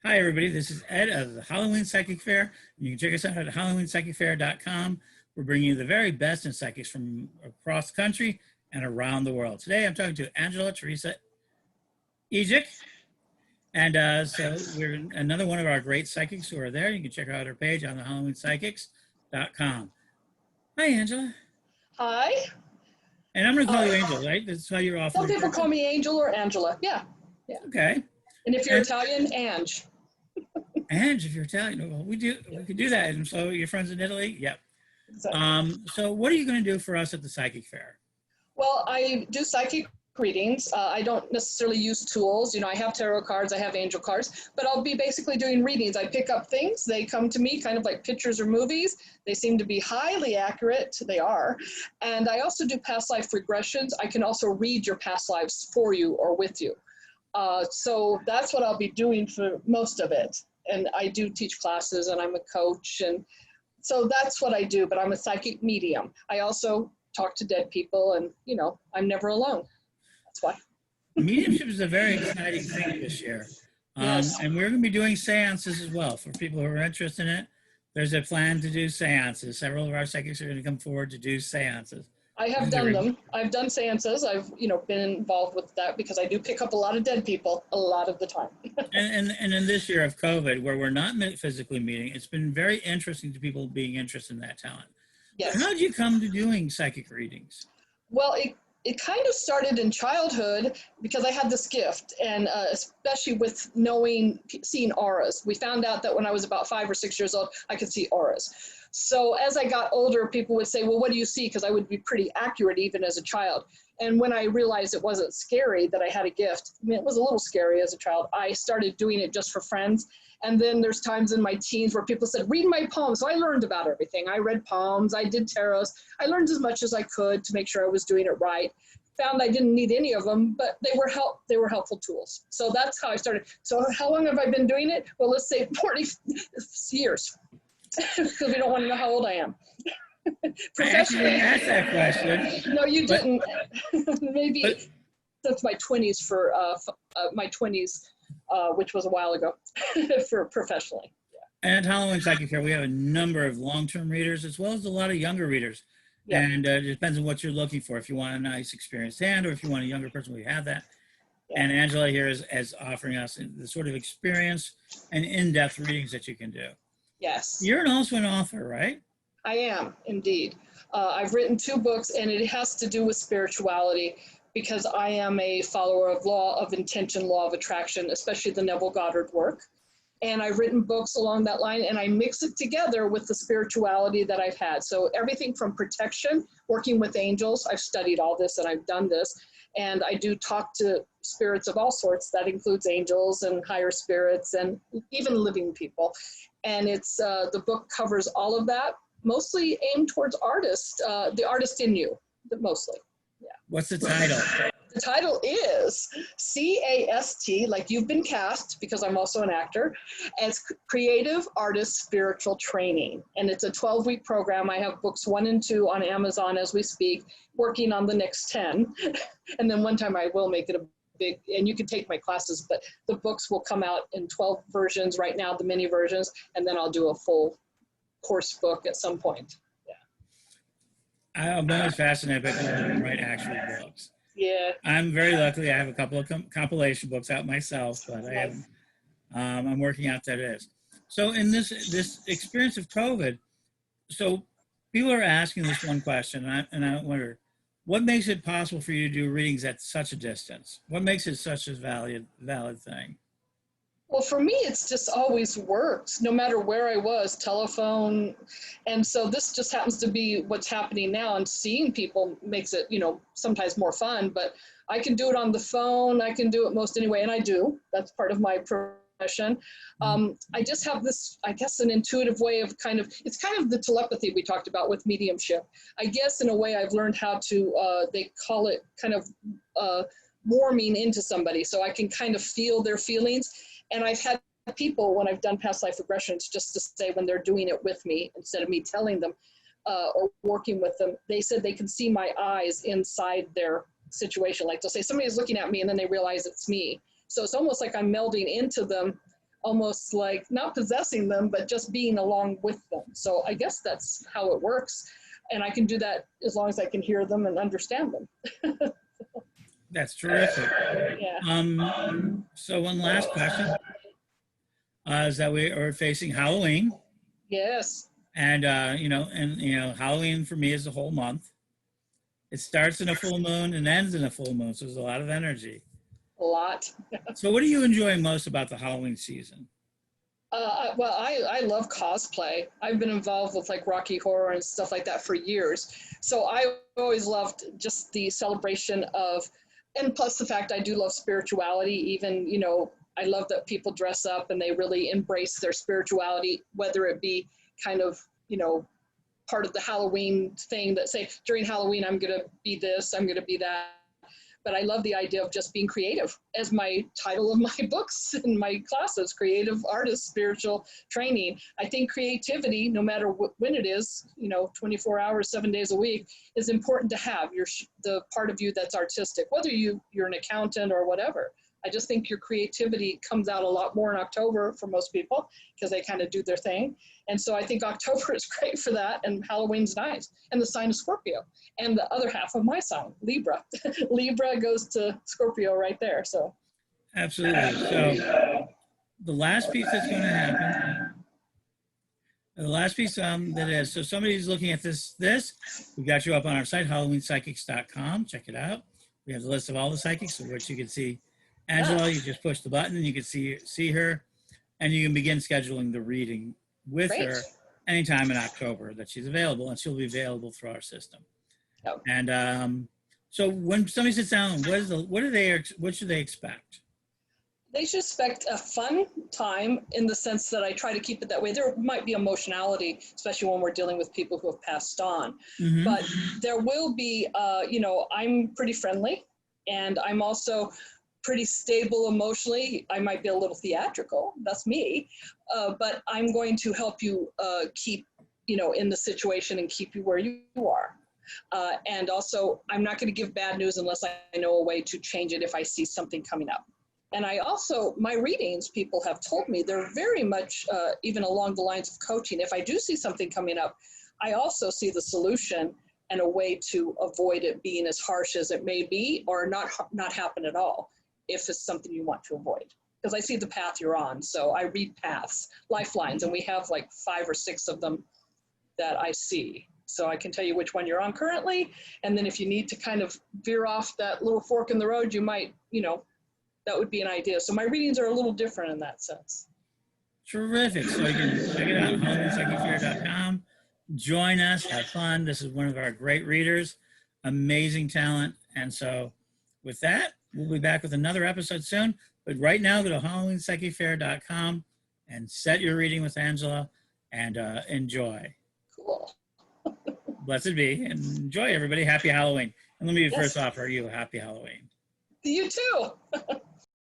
Hi, everybody. This is Ed of the Halloween Psychic Fair. You can check us out at HalloweenPsychicFair.com. We're bringing you the very best in psychics from across the country and around the world. Today, I'm talking to Angela, Theresa, Egic. And so we're another one of our great psychics who are there. You can check out our page on the HalloweenPsychics.com. Hi, Angela. Hi. And I'm going to call you Angel, right? That's how you're often. Some people call me Angel or Angela. Yeah. Okay. And if you're Italian, Ange. Ange, if you're Italian, well, we could do that. And so your friends in Italy? Yep. Exactly. So what are you going to do for us at the Psychic Fair? Well, I do psychic readings. I don't necessarily use tools. You know, I have tarot cards, I have angel cards, but I'll be basically doing readings. I pick up things, they come to me kind of like pictures or movies. They seem to be highly accurate. They are. And I also do past life regressions. I can also read your past lives for you or with you. So that's what I'll be doing for most of it. And I do teach classes and I'm a coach. And so that's what I do, but I'm a psychic medium. I also talk to dead people and, you know, I'm never alone. That's why. Mediumship is a very exciting thing this year. Yes. And we're going to be doing seances as well. For people who are interested in it, there's a plan to do seances. Several of our psychics are going to come forward to do seances. I have done them. I've done seances. I've, you know, been involved with that because I do pick up a lot of dead people a lot of the time. and in this year of COVID, where we're not physically meeting, it's been very interesting to people being interested in that talent. Yes. So how did you come to doing psychic readings? Well, it kind of started in childhood because I had this gift, and especially with seeing auras. We found out that when I was about 5 or 6 years old, I could see auras. So as I got older, people would say, well, what do you see? Because I would be pretty accurate even as a child. And when I realized it wasn't scary that I had a gift, I mean, it was a little scary as a child, I started doing it just for friends. And then there's times in my teens where people said, read my poems. So I learned about everything. I read poems, I did tarots. I learned as much as I could to make sure I was doing it right. Found I didn't need any of them, but they were helpful tools. So that's how I started. So how long have I been doing it? Well, let's say 40 years. Because we don't want to know how old I am. Professionally, I asked that question. No, you didn't. Maybe that's my 20s for my 20s, which was a while ago, for professionally. Yeah. And at Halloween Psychic Fair, we have a number of long-term readers as well as a lot of younger readers. Yeah. And it depends on what you're looking for. If you want a nice experienced hand or if you want a younger person, we have that. Yeah. And Angela here is offering us the sort of experience and in-depth readings that you can do. Yes. You're also an author, right? I am, indeed. I've written 2 books, and it has to do with spirituality because I am a follower of law of intention, law of attraction, especially the Neville Goddard work. And I've written books along that line, and I mix it together with the spirituality that I've had. So everything from protection, working with angels, I've studied all this and I've done this. And I do talk to spirits of all sorts. That includes angels and higher spirits and even living people. And it's the book covers all of that, mostly aimed towards artists, the artist in you, mostly. Yeah. What's the title? The title is CAST, like you've been cast, because I'm also an actor, as Creative Artist Spiritual Training. And it's a 12-week program. I have books 1 and 2 on Amazon as we speak, working on the next 10. And then one time I will make it a big, and you can take my classes, but the books will come out in 12 versions right now, the mini versions, and then I'll do a full course book at some point. Yeah. I'm always fascinated by people who write actual books. Yeah. I'm very lucky. I have a couple of compilation books out myself, but I haven't. I'm working out that is. So in this experience of COVID, so people are asking this one question, and I wonder, what makes it possible for you to do readings at such a distance? What makes it such a valid thing? Well, for me, it's just always worked, no matter where I was, telephone. And so this just happens to be what's happening now, and seeing people makes it, you know, sometimes more fun, but I can do it on the phone. I can do it most anyway, and I do. That's part of my profession. I just have this, I guess, an intuitive way of it's kind of the telepathy we talked about with mediumship. I guess in a way I've learned how to, they call it kind of warming into somebody, so I can kind of feel their feelings. And I've had people, when I've done past life regressions, just to say when they're doing it with me, instead of me telling them or working with them, they said they can see my eyes inside their situation. Like they'll say, somebody's looking at me, and then they realize it's me. So it's almost like I'm melding into them almost like not possessing them, but just being along with them. So I guess that's how it works. And I can do that as long as I can hear them and understand them. That's terrific. Yeah. So one last question is that we are facing Halloween. Yes. And, Halloween for me is the whole month. It starts in a full moon and ends in a full moon. So there's a lot of energy. A lot. So what are you enjoying most about the Halloween season? Well, I love cosplay. I've been involved with like Rocky Horror and stuff like that for years. So I always loved just the celebration of, and plus the fact I do love spirituality. Even, I love that people dress up and they really embrace their spirituality, whether it be kind of, part of the Halloween thing that say during Halloween, I'm going to be this, I'm going to be that. But I love the idea of just being creative, as my title of my books and my classes, Creative Artist Spiritual Training. I think creativity, no matter when it is, 24 hours, 7 days a week, is important to have. The part of you that's artistic, whether you're an accountant or whatever. I just think your creativity comes out a lot more in October for most people because they kind of do their thing. And so I think October is great for that, and Halloween's nice. And the sign of Scorpio. And the other half of my sign, Libra. Libra goes to Scorpio right there. So Absolutely. So the last piece that's going to happen, the last piece that is, so somebody's looking at this, we got you up on our site, HalloweenPsychics.com. Check it out. We have the list of all the psychics, of which you can see Angela. You just push the button and you can see her, and you can begin scheduling the reading with her anytime in October that she's available, and she'll be available through our system. Yep. And so when somebody sits down, what should they expect? They should expect a fun time in the sense that I try to keep it that way. There might be emotionality, especially when we're dealing with people who have passed on. Mm-hmm. But there will be, I'm pretty friendly, and I'm also pretty stable emotionally. I might be a little theatrical, that's me, but I'm going to help you keep, in the situation and keep you where you are. And also, I'm not going to give bad news unless I know a way to change it if I see something coming up. And I also, my readings, people have told me, they're very much even along the lines of coaching. If I do see something coming up, I also see the solution and a way to avoid it being as harsh as it may be, or not happen at all, if it's something you want to avoid. Because I see the path you're on. So I read paths, lifelines, and we have like 5 or 6 of them that I see. So I can tell you which one you're on currently. And then if you need to kind of veer off that little fork in the road, you might, that would be an idea. So my readings are a little different in that sense. Terrific. So you can check it out, HalloweenPsychicFair.com. Join us, have fun. This is one of our great readers, amazing talent. And so with that, we'll be back with another episode soon. But right now, go to HalloweenPsychicFair.com and set your reading with Angela and enjoy. Cool. Blessed be. And enjoy, everybody. Happy Halloween. And let me first offer you a happy Halloween. You too.